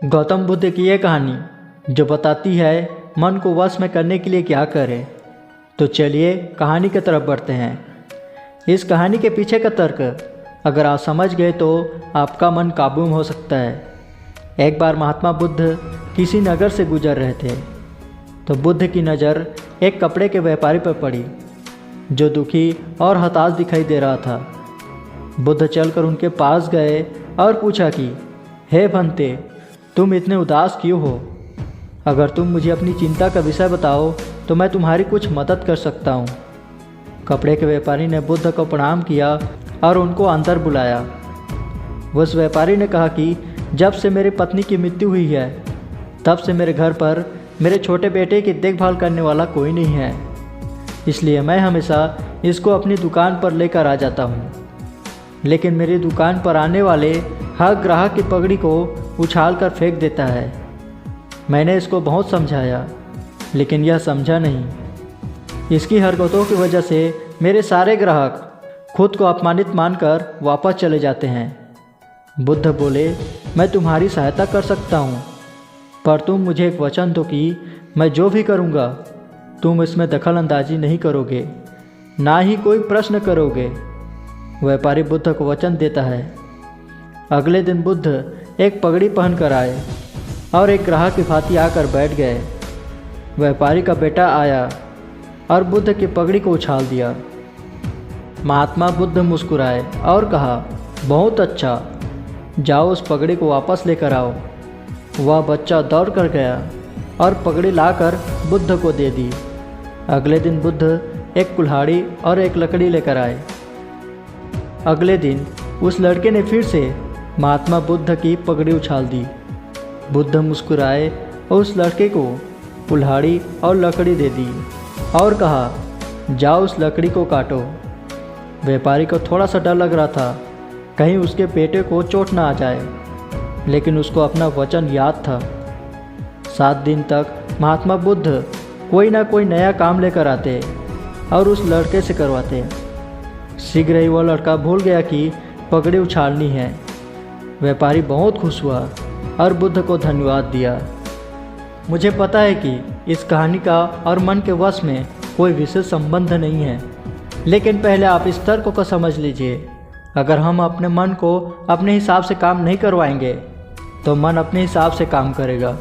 गौतम बुद्ध की ये कहानी जो बताती है मन को वश में करने के लिए क्या करें। तो चलिए कहानी की तरफ बढ़ते हैं। इस कहानी के पीछे का तर्क अगर आप समझ गए तो आपका मन काबू में हो सकता है। एक बार महात्मा बुद्ध किसी नगर से गुजर रहे थे तो बुद्ध की नज़र एक कपड़े के व्यापारी पर पड़ी जो दुखी और हताश दिखाई दे रहा था। बुद्ध चलकर उनके पास गए और पूछा कि हे भंते, तुम इतने उदास क्यों हो? अगर तुम मुझे अपनी चिंता का विषय बताओ तो मैं तुम्हारी कुछ मदद कर सकता हूँ। कपड़े के व्यापारी ने बुद्ध को प्रणाम किया और उनको अंदर बुलाया। उस व्यापारी ने कहा कि जब से मेरी पत्नी की मृत्यु हुई है तब से मेरे घर पर मेरे छोटे बेटे की देखभाल करने वाला कोई नहीं है, इसलिए मैं हमेशा इसको अपनी दुकान पर लेकर आ जाता हूँ। लेकिन मेरी दुकान पर आने वाले हर ग्राहक की पगड़ी को उछाल कर फेंक देता है। मैंने इसको बहुत समझाया लेकिन यह समझा नहीं। इसकी हरकतों की वजह से मेरे सारे ग्राहक खुद को अपमानित मानकर वापस चले जाते हैं। बुद्ध बोले, मैं तुम्हारी सहायता कर सकता हूँ, पर तुम मुझे एक वचन दो कि मैं जो भी करूँगा तुम इसमें दखल अंदाजी नहीं करोगे, ना ही कोई प्रश्न करोगे। व्यापारी बुद्ध को वचन देता है। अगले दिन बुद्ध एक पगड़ी पहन कर आए और एक ग्राहक की भांति आकर बैठ गए। व्यापारी का बेटा आया और बुद्ध की पगड़ी को उछाल दिया। महात्मा बुद्ध मुस्कुराए और कहा, बहुत अच्छा, जाओ उस पगड़ी को वापस लेकर आओ। वह बच्चा दौड़ कर गया और पगड़ी लाकर बुद्ध को दे दी। अगले दिन बुद्ध एक कुल्हाड़ी और एक लकड़ी लेकर आए। अगले दिन उस लड़के ने फिर से महात्मा बुद्ध की पगड़ी उछाल दी। बुद्ध मुस्कुराए और उस लड़के को कुल्हाड़ी और लकड़ी दे दी और कहा, जाओ उस लकड़ी को काटो। व्यापारी को थोड़ा सा डर लग रहा था कहीं उसके बेटे को चोट ना आ जाए, लेकिन उसको अपना वचन याद था। 7 दिन तक महात्मा बुद्ध कोई ना कोई नया काम लेकर आते और उस लड़के से करवाते। शीघ्र ही वह लड़का भूल गया कि पगड़ी उछालनी है। व्यापारी बहुत खुश हुआ और बुद्ध को धन्यवाद दिया। मुझे पता है कि इस कहानी का और मन के वश में कोई विशेष संबंध नहीं है, लेकिन पहले आप इस तर्क को समझ लीजिए। अगर हम अपने मन को अपने हिसाब से काम नहीं करवाएंगे तो मन अपने हिसाब से काम करेगा।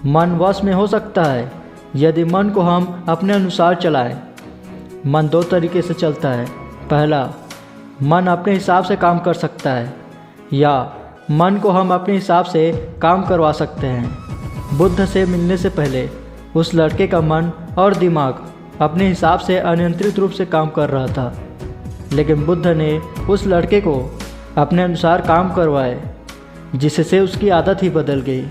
मन वश में हो सकता है यदि मन को हम अपने अनुसार चलाएं। मन 2 तरीके से चलता है। पहला, मन अपने हिसाब से काम कर सकता है, या मन को हम अपने हिसाब से काम करवा सकते हैं। बुद्ध से मिलने से पहले उस लड़के का मन और दिमाग अपने हिसाब से अनियंत्रित रूप से काम कर रहा था, लेकिन बुद्ध ने उस लड़के को अपने अनुसार काम करवाए, जिससे उसकी आदत ही बदल गई।